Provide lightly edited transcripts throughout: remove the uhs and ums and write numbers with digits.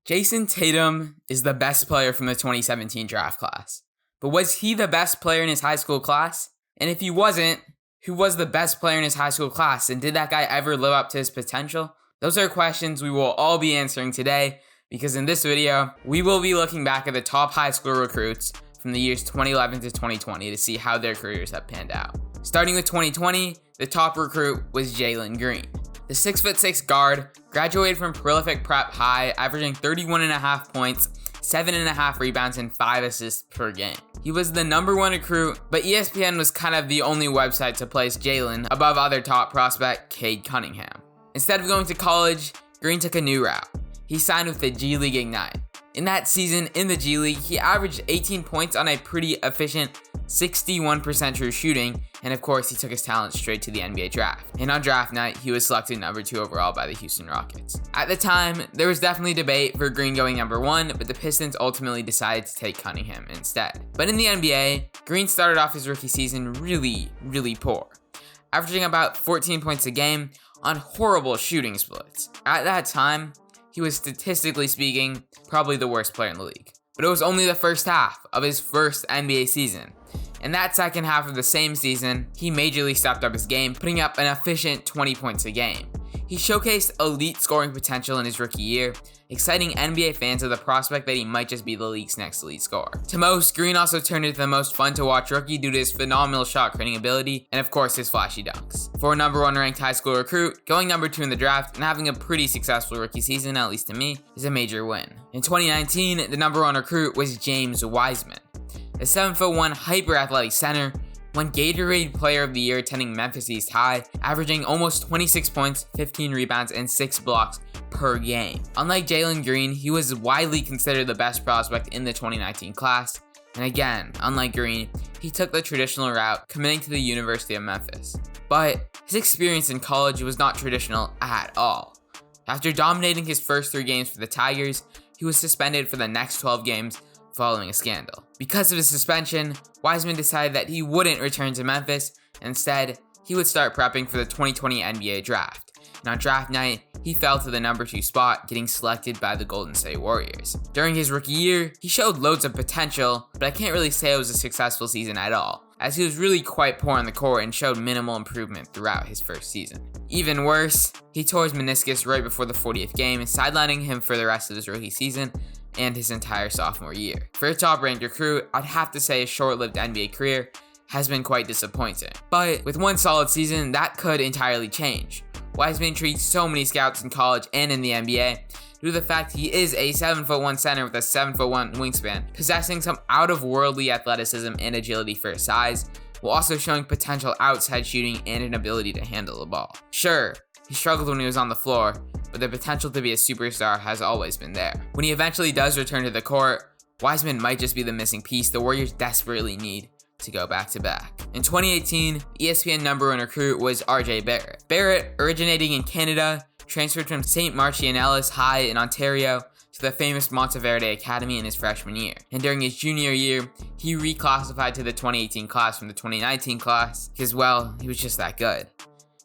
Jason Tatum is the best player from the 2017 draft class. But was he the best player in his high school class? And if he wasn't, who was the best player in his high school class? And did that guy ever live up to his potential? Those are questions we will all be answering today, because in this video, we will be looking back at the top high school recruits from the years 2011 to 2020 to see how their careers have panned out. Starting with 2020, the top recruit was Jalen Green. The 6'6" guard graduated from prolific prep high, averaging 31.5 points, 7.5 rebounds, and 5 assists per game. He was the #1 recruit, but ESPN was kind of the only website to place Jalen above other top prospect Cade Cunningham. Instead of going to college, Green took a new route. He signed with the G League Ignite. In that season in the G League, he averaged 18 points on a pretty efficient 61% true shooting, and of course he took his talent straight to the NBA draft. And on draft night, he was selected #2 overall by the Houston Rockets. At the time, there was definitely debate for Green going #1, but the Pistons ultimately decided to take Cunningham instead. But in the NBA, Green started off his rookie season really poor, averaging about 14 points a game on horrible shooting splits. At that time, he was statistically speaking probably the worst player in the league. But it was only the first half of his first NBA season. In that second half of the same season, he majorly stepped up his game, putting up an efficient 20 points a game. He showcased elite scoring potential in his rookie year, exciting NBA fans with the prospect that he might just be the league's next elite scorer. To most, Green also turned into the most fun to watch rookie due to his phenomenal shot creating ability and of course his flashy dunks. For a #1 ranked high school recruit, going #2 in the draft and having a pretty successful rookie season, at least to me, is a major win. In 2019, the #1 recruit was James Wiseman. A 7'1" hyper-athletic center, won Gatorade Player of the Year attending Memphis East High, averaging almost 26 points, 15 rebounds, and 6 blocks per game. Unlike Jalen Green, he was widely considered the best prospect in the 2019 class, and again, unlike Green, he took the traditional route, committing to the University of Memphis. But his experience in college was not traditional at all. After dominating his first 3 games for the Tigers, he was suspended for the next 12 games following a scandal. Because of his suspension, Wiseman decided that he wouldn't return to Memphis. Instead, he would start prepping for the 2020 NBA draft. And on draft night, he fell to the #2 spot, getting selected by the Golden State Warriors. During his rookie year, he showed loads of potential, but I can't really say it was a successful season at all, as he was really quite poor on the court and showed minimal improvement throughout his first season. Even worse, he tore his meniscus right before the 40th game, sidelining him for the rest of his rookie season and his entire sophomore year. For a top-ranked recruit, I'd have to say his short-lived NBA career has been quite disappointing. But with one solid season, that could entirely change. Wiseman intrigued so many scouts in college and in the NBA due to the fact he is a 7'1" center with a 7'1" wingspan, possessing some out-of-worldly athleticism and agility for his size, while also showing potential outside shooting and an ability to handle the ball. Sure, he struggled when he was on the floor, but the potential to be a superstar has always been there. When he eventually does return to the court, Wiseman might just be the missing piece the Warriors desperately need to go back-to-back. In 2018, ESPN #1 recruit was RJ Barrett. Barrett, originating in Canada, transferred from St. Marcianellis High in Ontario to the famous Monteverde Academy in his freshman year. And during his junior year, he reclassified to the 2018 class from the 2019 class because, well, he was just that good.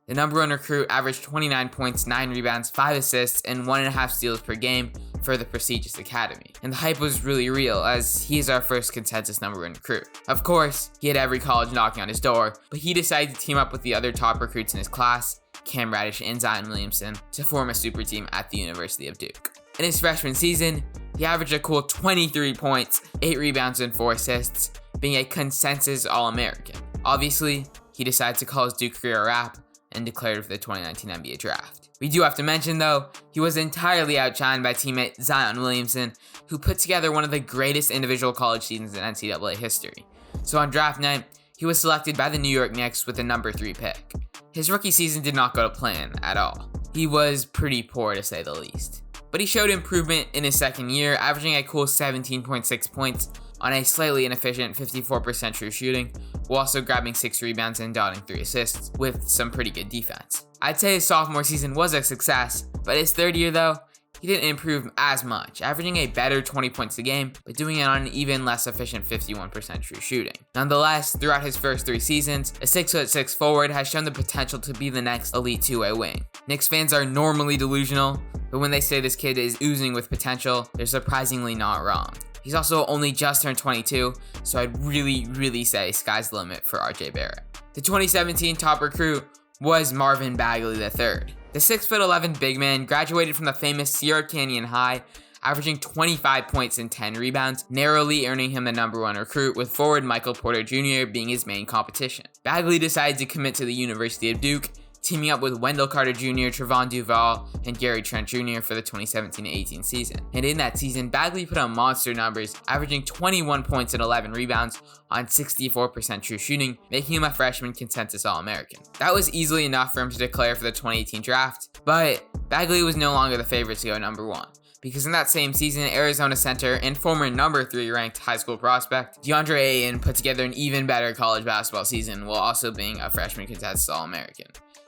The #1 recruit averaged 29 points, 9 rebounds, 5 assists, and 1.5 steals per game for the prestigious academy. And the hype was really real, as he is our first consensus #1 recruit. Of course, he had every college knocking on his door, but he decided to team up with the other top recruits in his class, Cam Reddish and Zion Williamson, to form a super team at the University of Duke. In his freshman season, he averaged a cool 23 points, 8 rebounds, and 4 assists, being a consensus All-American. Obviously, he decided to call his Duke career a wrap and declared for the 2019 NBA draft. We do have to mention though, he was entirely outshined by teammate Zion Williamson, who put together one of the greatest individual college seasons in NCAA history. So on draft night, he was selected by the New York Knicks with the #3 pick. His rookie season did not go to plan at all. He was pretty poor to say the least. But he showed improvement in his second year, averaging a cool 17.6 points on a slightly inefficient 54% true shooting, while also grabbing 6 rebounds and dotting 3 assists with some pretty good defense. I'd say his sophomore season was a success, but his third year though, he didn't improve as much, averaging a better 20 points a game, but doing it on an even less efficient 51% true shooting. Nonetheless, throughout his first 3 seasons, a 6'6" forward has shown the potential to be the next elite two-way wing. Knicks fans are normally delusional, but when they say this kid is oozing with potential, they're surprisingly not wrong. He's also only just turned 22, so I'd really say sky's the limit for RJ Barrett. The 2017 top recruit was Marvin Bagley III. The 6'11" big man graduated from the famous Sierra Canyon High, averaging 25 points and 10 rebounds, narrowly earning him the #1 recruit, with forward Michael Porter Jr. being his main competition. Bagley decided to commit to the University of Duke, teaming up with Wendell Carter Jr., Trevon Duval, and Gary Trent Jr. for the 2017-18 season. And in that season, Bagley put on monster numbers, averaging 21 points and 11 rebounds on 64% true shooting, making him a freshman consensus All-American. That was easily enough for him to declare for the 2018 draft, but Bagley was no longer the favorite to go #1. Because in that same season, Arizona center and former #3 ranked high school prospect DeAndre Ayton put together an even better college basketball season while also being a freshman consensus All-American.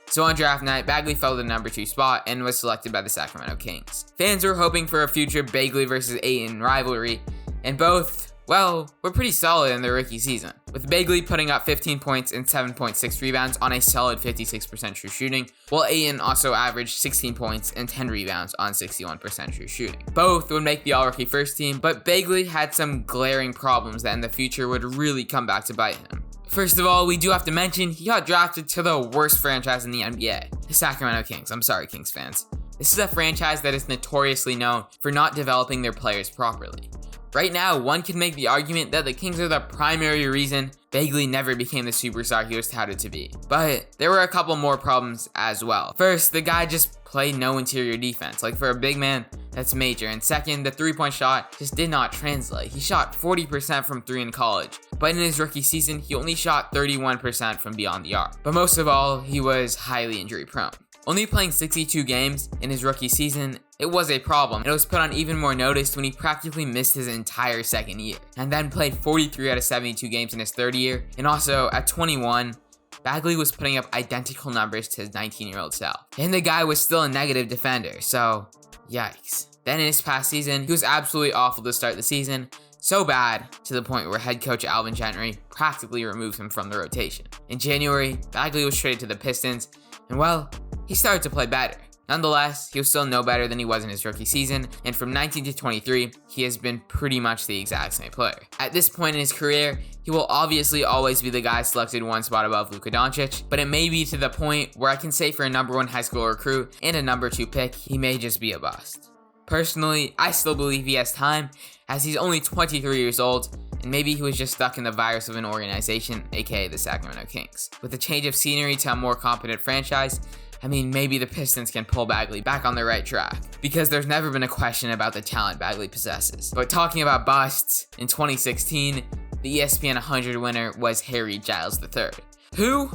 So on draft night, Bagley fell to the #2 spot and was selected by the Sacramento Kings. Fans were hoping for a future Bagley versus Ayton rivalry, and both, well, were pretty solid in their rookie season, with Bagley putting up 15 points and 7.6 rebounds on a solid 56% true shooting, while Ayton also averaged 16 points and 10 rebounds on 61% true shooting. Both would make the all-rookie first team, but Bagley had some glaring problems that in the future would really come back to bite him. First of all, we do have to mention he got drafted to the worst franchise in the NBA, the Sacramento Kings. I'm sorry, Kings fans. This is a franchise that is notoriously known for not developing their players properly. Right now, one can make the argument that the Kings are the primary reason Bagley never became the superstar he was touted to be. But there were a couple more problems as well. First, the guy just played no interior defense. Like, for a big man, that's major. And second, the three-point shot just did not translate. He shot 40% from 3 in college, but in his rookie season, he only shot 31% from beyond the arc. But most of all, he was highly injury prone. Only playing 62 games in his rookie season, it was a problem, and it was put on even more notice when he practically missed his entire second year, and then played 43 out of 72 games in his third year. And also, at 21, Bagley was putting up identical numbers to his 19-year-old self. And the guy was still a negative defender, so yikes. Then in his past season, he was absolutely awful to start the season, so bad to the point where head coach Alvin Gentry practically removed him from the rotation. In January, Bagley was traded to the Pistons, and well, he started to play better. Nonetheless, he was still no better than he was in his rookie season, and from 19 to 23, he has been pretty much the exact same player. At this point in his career, he will obviously always be the guy selected one spot above Luka Doncic, but it may be to the point where I can say for a #1 high school recruit and a #2 pick, he may just be a bust. Personally, I still believe he has time, as he's only 23 years old, and maybe he was just stuck in the virus of an organization, aka the Sacramento Kings. With a change of scenery to a more competent franchise, I mean, maybe the Pistons can pull Bagley back on the right track, because there's never been a question about the talent Bagley possesses. But talking about busts, in 2016, the ESPN 100 winner was Harry Giles III. Who?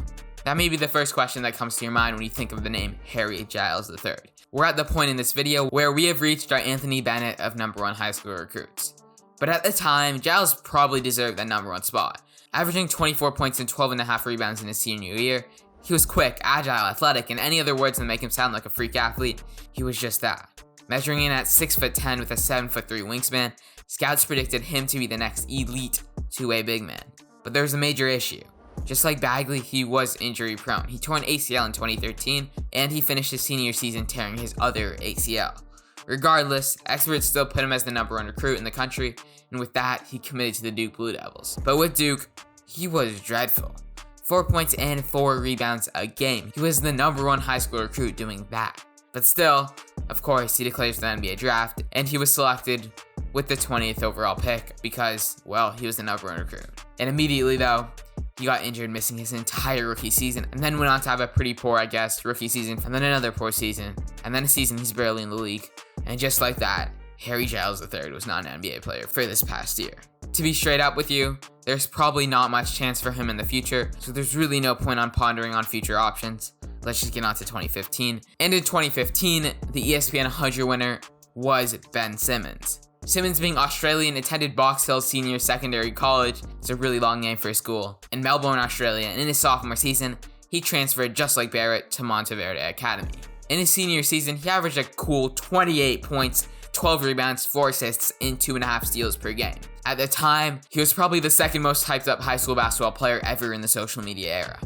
That may be the first question that comes to your mind when you think of the name Harry Giles III. We're at the point in this video where we have reached our Anthony Bennett of #1 high school recruits. But at the time, Giles probably deserved that #1 spot. Averaging 24 points and 12.5 rebounds in his senior year, he was quick, agile, athletic, and any other words that make him sound like a freak athlete, he was just that. Measuring in at 6'10" with a 7'3" wingspan, scouts predicted him to be the next elite two-way big man. But there's a major issue. Just like Bagley, he was injury prone. He tore an ACL in 2013, and he finished his senior season tearing his other ACL. Regardless, experts still put him as the #1 recruit in the country, and with that, he committed to the Duke Blue Devils. But with Duke, he was dreadful. 4 points and 4 rebounds a game. He was the #1 high school recruit doing that. But still, of course, he declares for the NBA draft, and he was selected with the 20th overall pick because, well, he was the #1 recruit. And immediately though, he got injured, missing his entire rookie season, and then went on to have a pretty poor, rookie season, and then another poor season, and then a season he's barely in the league. And just like that, Harry Giles III was not an NBA player for this past year. To be straight up with you, there's probably not much chance for him in the future, so there's really no point on pondering on future options. Let's just get on to 2015. And in 2015, the ESPN 100 winner was Ben Simmons. Simmons, being Australian, attended Box Hill Senior Secondary College, it's a really long name for a school, in Melbourne, Australia, and in his sophomore season, he transferred, just like Barrett, to Monteverde Academy. In his senior season, he averaged a cool 28 points, 12 rebounds, 4 assists, and 2.5 steals per game. At the time, he was probably the second most hyped up high school basketball player ever in the social media era.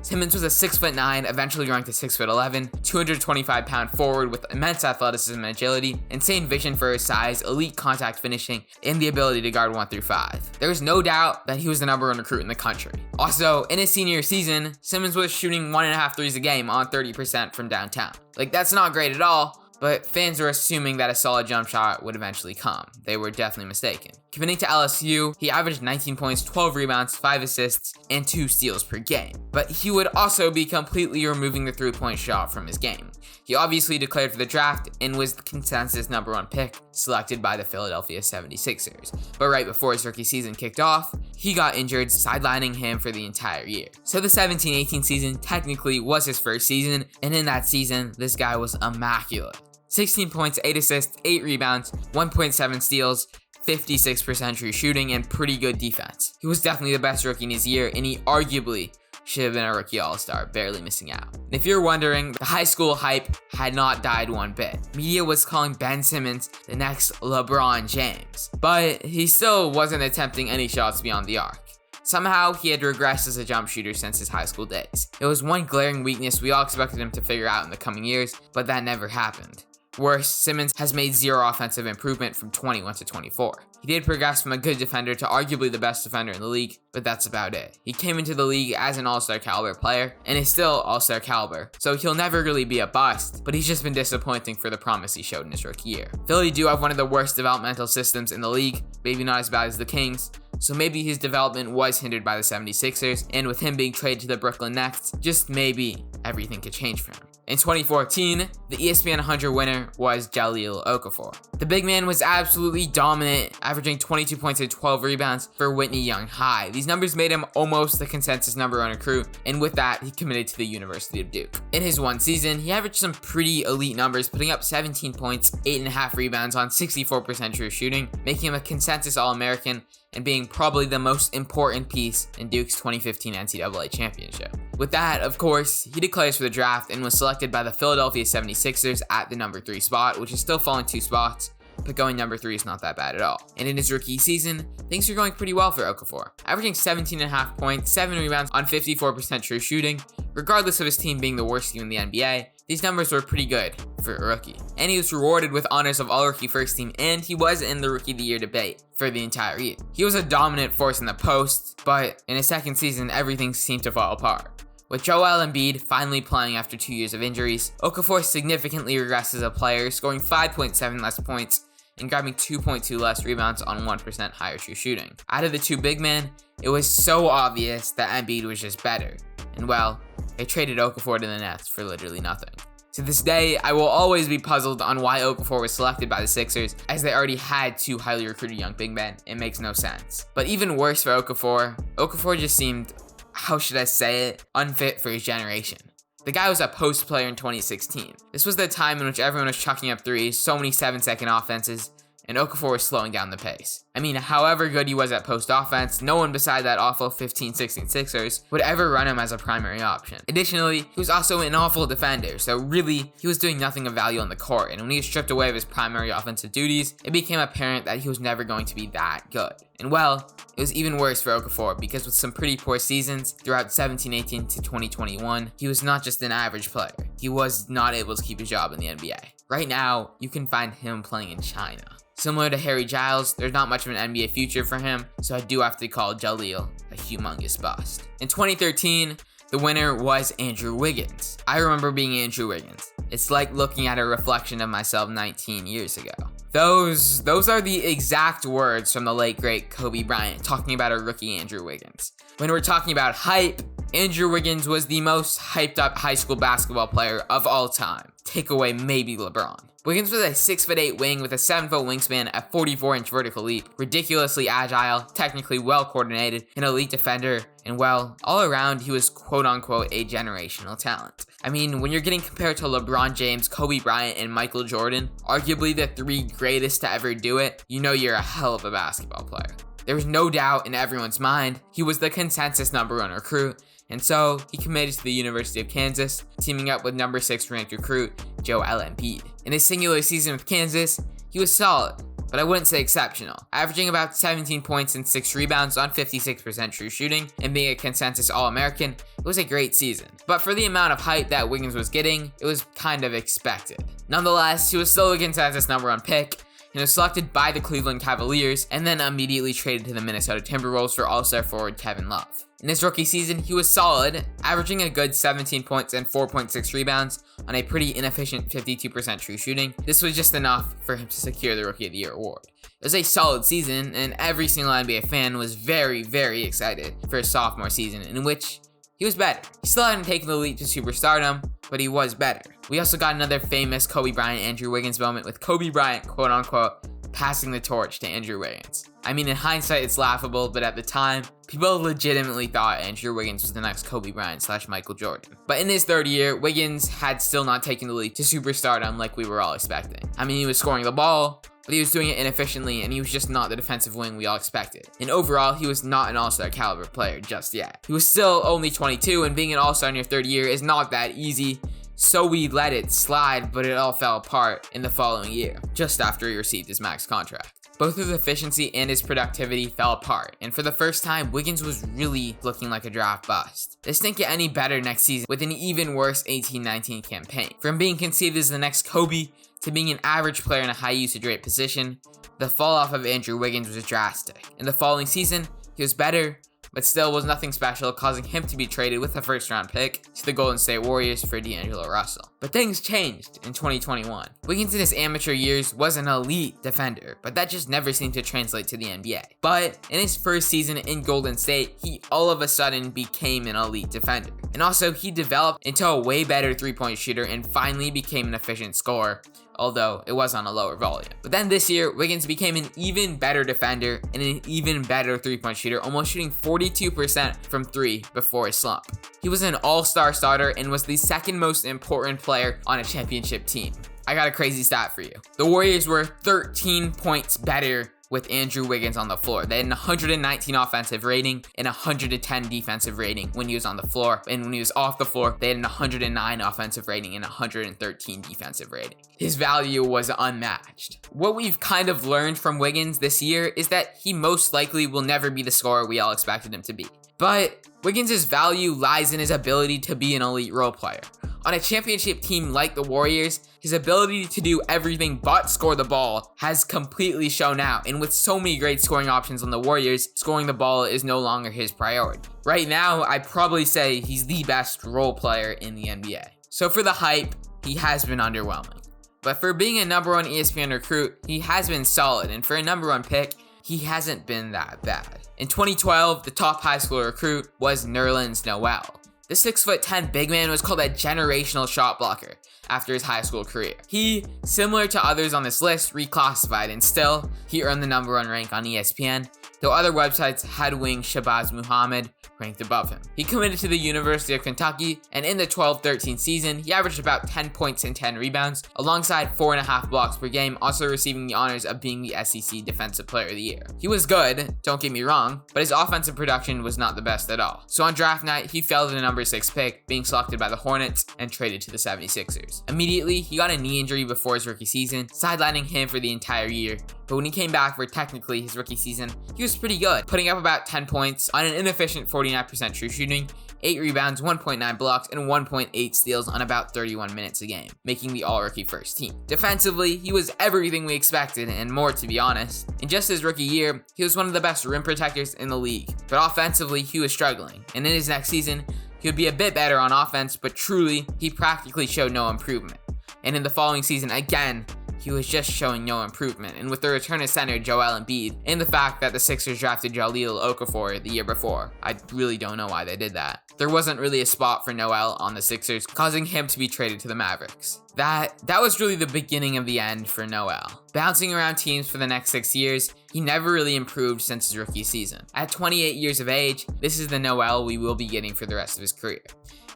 Simmons was a 6'9", eventually growing to 6'11", 225-pound forward with immense athleticism and agility, insane vision for his size, elite contact finishing, and the ability to guard 1 through 5. There is no doubt that he was the #1 recruit in the country. Also, in his senior season, Simmons was shooting 1.5 threes a game on 30% from downtown. Like, that's not great at all, but fans were assuming that a solid jump shot would eventually come. They were definitely mistaken. Committing to LSU, he averaged 19 points, 12 rebounds, 5 assists, and 2 steals per game. But he would also be completely removing the three-point shot from his game. He obviously declared for the draft and was the consensus #1 pick, selected by the Philadelphia 76ers. But right before his rookie season kicked off, he got injured, sidelining him for the entire year. So the 17-18 season technically was his first season, and in that season, this guy was immaculate. 16 points, 8 assists, 8 rebounds, 1.7 steals, 56% true shooting, and pretty good defense. He was definitely the best rookie in his year, and he arguably should have been a rookie all-star, barely missing out. And if you're wondering, the high school hype had not died one bit. Media was calling Ben Simmons the next LeBron James, but he still wasn't attempting any shots beyond the arc. Somehow, he had regressed as a jump shooter since his high school days. It was one glaring weakness we all expected him to figure out in the coming years, but that never happened. Worse, Simmons has made zero offensive improvement from 21 to 24. He did progress from a good defender to arguably the best defender in the league, but that's about it. He came into the league as an all-star caliber player, and is still all-star caliber, so he'll never really be a bust, but he's just been disappointing for the promise he showed in his rookie year. Philly do have one of the worst developmental systems in the league, maybe not as bad as the Kings, so maybe his development was hindered by the 76ers, and with him being traded to the Brooklyn Nets, just maybe everything could change for him. In 2014, the ESPN 100 winner was Jahlil Okafor. The big man was absolutely dominant, averaging 22 points and 12 rebounds for Whitney Young High. These numbers made him almost the consensus #1 recruit, and with that, he committed to the University of Duke. In his one season, he averaged some pretty elite numbers, putting up 17 points, 8.5 rebounds on 64% true shooting, making him a consensus All-American, and being probably the most important piece in Duke's 2015 NCAA championship. With that, of course, he declares for the draft and was selected by the Philadelphia 76ers at the #3 spot, which is still falling 2 spots, but going #3 is not that bad at all. And in his rookie season, things are going pretty well for Okafor, averaging 17.5 points, 7 rebounds on 54% true shooting. Regardless of his team being the worst team in the NBA, these numbers were pretty good for a rookie. And he was rewarded with honors of All-Rookie First Team, and he was in the Rookie of the Year debate for the entire year. He was a dominant force in the post, but in his second season, everything seemed to fall apart. With Joel Embiid finally playing after 2 years of injuries, Okafor significantly regressed as a player, scoring 5.7 less points and grabbing 2.2 less rebounds on 1% higher true shooting. Out of the two big men, it was so obvious that Embiid was just better. And well, they traded Okafor to the Nets for literally nothing. To this day, I will always be puzzled on why Okafor was selected by the Sixers, as they already had 2 highly recruited young big men. It makes no sense. But even worse for Okafor just seemed, how should I say it, unfit for his generation. The guy was a post player in 2016. This was the time in which everyone was chucking up threes, so many 7-second offenses, and Okafor was slowing down the pace. I mean, however good he was at post offense, no one beside that awful 15-16 Sixers would ever run him as a primary option. Additionally, he was also an awful defender, so really, he was doing nothing of value on the court, and when he was stripped away of his primary offensive duties, it became apparent that he was never going to be that good. And well, it was even worse for Okafor, because with some pretty poor seasons throughout 17-18 to 2021, he was not just an average player, he was not able to keep his job in the NBA. Right now, you can find him playing in China. Similar to Harry Giles, there's not much of an NBA future for him, so I do have to call Jahlil a humongous bust. In 2013, the winner was Andrew Wiggins. I remember being Andrew Wiggins. It's like looking at a reflection of myself 19 years ago. Those are the exact words from the late great Kobe Bryant talking about a rookie Andrew Wiggins. When we're talking about hype, Andrew Wiggins was the most hyped up high school basketball player of all time. Take away maybe LeBron. Wiggins was a 6'8" wing with a 7-foot wingspan, a 44-inch vertical leap, ridiculously agile, technically well coordinated, an elite defender, and well, all around he was quote-unquote a generational talent. I mean, when you're getting compared to LeBron James, Kobe Bryant, and Michael Jordan, arguably the 3 greatest to ever do it, you know you're a hell of a basketball player. There was no doubt in everyone's mind he was the consensus number 1 recruit, and so he committed to the University of Kansas, teaming up with number 6 ranked recruit Joel Embiid. In his singular season with Kansas, he was solid, but I wouldn't say exceptional, averaging about 17 points and 6 rebounds on 56% true shooting, and being a consensus All-American. It was a great season. But for the amount of hype that Wiggins was getting, it was kind of expected. Nonetheless, he was still a consensus number 1 pick, and was selected by the Cleveland Cavaliers, and then immediately traded to the Minnesota Timberwolves for All-Star forward Kevin Love. In his rookie season, he was solid, averaging a good 17 points and 4.6 rebounds on a pretty inefficient 52% true shooting. This was just enough for him to secure the Rookie of the Year award. It was a solid season, and every single NBA fan was very, very excited for his sophomore season, in which he was better. He still hadn't taken the leap to superstardom, but he was better. We also got another famous Kobe Bryant Andrew Wiggins moment with Kobe Bryant, quote unquote, passing the torch to Andrew Wiggins. I mean, in hindsight, it's laughable, but at the time, people legitimately thought Andrew Wiggins was the next Kobe Bryant / Michael Jordan. But in his third year, Wiggins had still not taken the leap to superstardom like we were all expecting. I mean, he was scoring the ball, but he was doing it inefficiently, and he was just not the defensive wing we all expected. And overall, he was not an all-star caliber player just yet. He was still only 22, and being an all-star in your third year is not that easy, so we let it slide, but it all fell apart in the following year, just after he received his max contract. Both his efficiency and his productivity fell apart, and for the first time, Wiggins was really looking like a draft bust. This didn't get any better next season with an even worse 18-19 campaign. From being conceived as the next Kobe to being an average player in a high usage rate position, the fall off of Andrew Wiggins was drastic. In the following season, he was better, but still was nothing special, causing him to be traded with a first-round pick to the Golden State Warriors for D'Angelo Russell. But things changed in 2021. Wiggins in his amateur years was an elite defender, but that just never seemed to translate to the NBA. But in his first season in Golden State, he all of a sudden became an elite defender. And also, he developed into a way better three-point shooter and finally became an efficient scorer, although it was on a lower volume. But then this year, Wiggins became an even better defender and an even better three-point shooter, almost shooting 42% from 3 before his slump. He was an all-star starter and was the second most important player on a championship team. I got a crazy stat for you. The Warriors were 13 points better with Andrew Wiggins on the floor. They had an 119 offensive rating and 110 defensive rating when he was on the floor. And when he was off the floor, they had an 109 offensive rating and 113 defensive rating. His value was unmatched. What we've kind of learned from Wiggins this year is that he most likely will never be the scorer we all expected him to be. But Wiggins' value lies in his ability to be an elite role player. On a championship team like the Warriors, his ability to do everything but score the ball has completely shown out, and with so many great scoring options on the Warriors, scoring the ball is no longer his priority. Right now, I'd probably say he's the best role player in the NBA. So for the hype, he has been underwhelming. But for being a number 1 ESPN recruit, he has been solid, and for a number 1 pick, he hasn't been that bad. In 2012, the top high school recruit was Nerlens Noel. The 6'10" big man was called a generational shot blocker after his high school career. He, similar to others on this list, reclassified, and still, he earned the number 1 rank on ESPN, though other websites had wing Shabazz Muhammad ranked above him. He committed to the University of Kentucky, and in the 12-13 season, he averaged about 10 points and 10 rebounds, alongside 4.5 blocks per game, also receiving the honors of being the SEC Defensive Player of the Year. He was good, don't get me wrong, but his offensive production was not the best at all. So on draft night, he fell to the number 6 pick, being selected by the Hornets and traded to the 76ers. Immediately, he got a knee injury before his rookie season, sidelining him for the entire year, but when he came back for technically his rookie season, he was pretty good, putting up about 10 points on an inefficient 49% true shooting, 8 rebounds, 1.9 blocks, and 1.8 steals on about 31 minutes a game, making the all-rookie first team. Defensively, he was everything we expected and more, to be honest. In just his rookie year, he was one of the best rim protectors in the league, but offensively, he was struggling, and in his next season, he would be a bit better on offense, but truly, he practically showed no improvement. And in the following season, again, he was just showing no improvement, and with the return of center Joel Embiid, and the fact that the Sixers drafted Jahlil Okafor the year before, I really don't know why they did that. There wasn't really a spot for Noel on the Sixers, causing him to be traded to the Mavericks. That was really the beginning of the end for Noel. Bouncing around teams for the next 6 years, he never really improved since his rookie season. At 28 years of age, this is the Noel we will be getting for the rest of his career.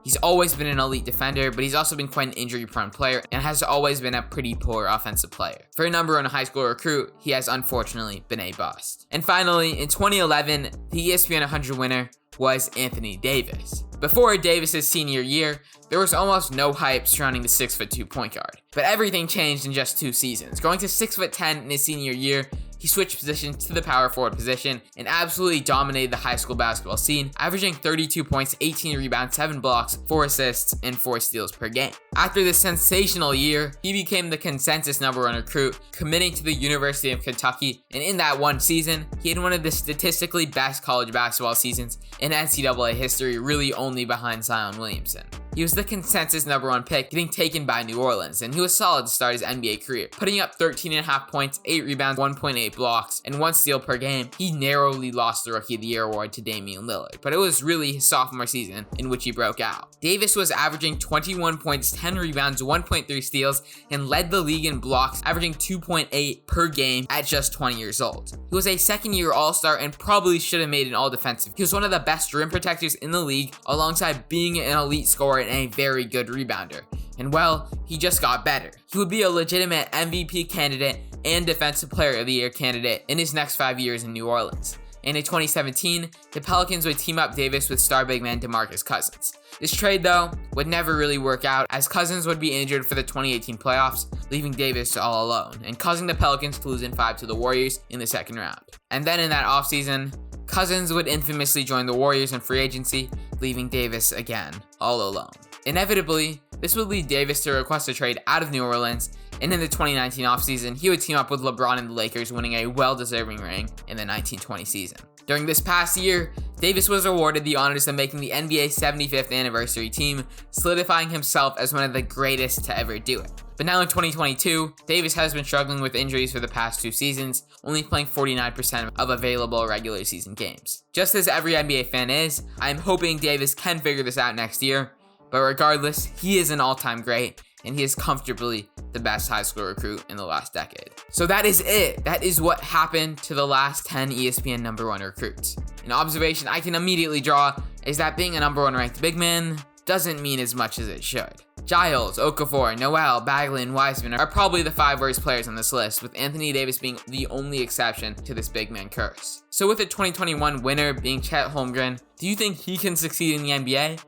He's always been an elite defender, but he's also been quite an injury-prone player and has always been a pretty poor offensive player. For a number one high school recruit, he has unfortunately been a bust. And finally, in 2011, the ESPN 100 winner was Anthony Davis. Before Davis's senior year, there was almost no hype surrounding the 6'2" point guard. But everything changed in just 2 seasons. Going to 6'10" in his senior year, he switched positions to the power forward position and absolutely dominated the high school basketball scene, averaging 32 points, 18 rebounds, 7 blocks, 4 assists, and 4 steals per game. After this sensational year, he became the consensus #1 recruit, committing to the University of Kentucky, and in that one season, he had one of the statistically best college basketball seasons in NCAA history, really only behind Zion Williamson. He was the consensus #1 pick, getting taken by New Orleans, and he was solid to start his NBA career, putting up 13.5 points, 8 rebounds, 1.8 blocks, and 1 steal per game. He narrowly lost the Rookie of the Year award to Damian Lillard, but it was really his sophomore season in which he broke out. Davis was averaging 21 points, 10 rebounds, 1.3 steals, and led the league in blocks, averaging 2.8 per game at just 20 years old. He was a second-year All-Star and probably should have made an All-Defensive. He was one of the best rim protectors in the league, alongside being an elite scorer and a very good rebounder. And well, he just got better. He would be a legitimate MVP candidate and Defensive Player of the Year candidate in his next 5 years in New Orleans. And in 2017, the Pelicans would team up Davis with star big man DeMarcus Cousins. This trade, though, would never really work out, as Cousins would be injured for the 2018 playoffs, leaving Davis all alone, and causing the Pelicans to lose in 5 to the Warriors in the second round. And then in that offseason, Cousins would infamously join the Warriors in free agency, leaving Davis again all alone. Inevitably, this would lead Davis to request a trade out of New Orleans, and in the 2019 offseason, he would team up with LeBron and the Lakers, winning a well-deserving ring in the 1920 season. During this past year, Davis was awarded the honors of making the NBA 75th anniversary team, solidifying himself as one of the greatest to ever do it. But now in 2022, Davis has been struggling with injuries for the past 2 seasons, only playing 49% of available regular season games. Just as every NBA fan is, I'm hoping Davis can figure this out next year, but regardless, he is an all-time great, and he is comfortably the best high school recruit in the last decade. So that is it. That is what happened to the last 10 ESPN #1 recruits. An observation I can immediately draw is that being a #1 ranked big man doesn't mean as much as it should. Giles, Okafor, Noel, Bagley, and Wiseman are probably the 5 worst players on this list, with Anthony Davis being the only exception to this big man curse. So with the 2021 winner being Chet Holmgren, do you think he can succeed in the NBA?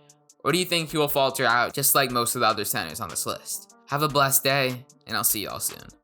Or do you think he will falter out just like most of the other centers on this list? Have a blessed day, and I'll see y'all soon.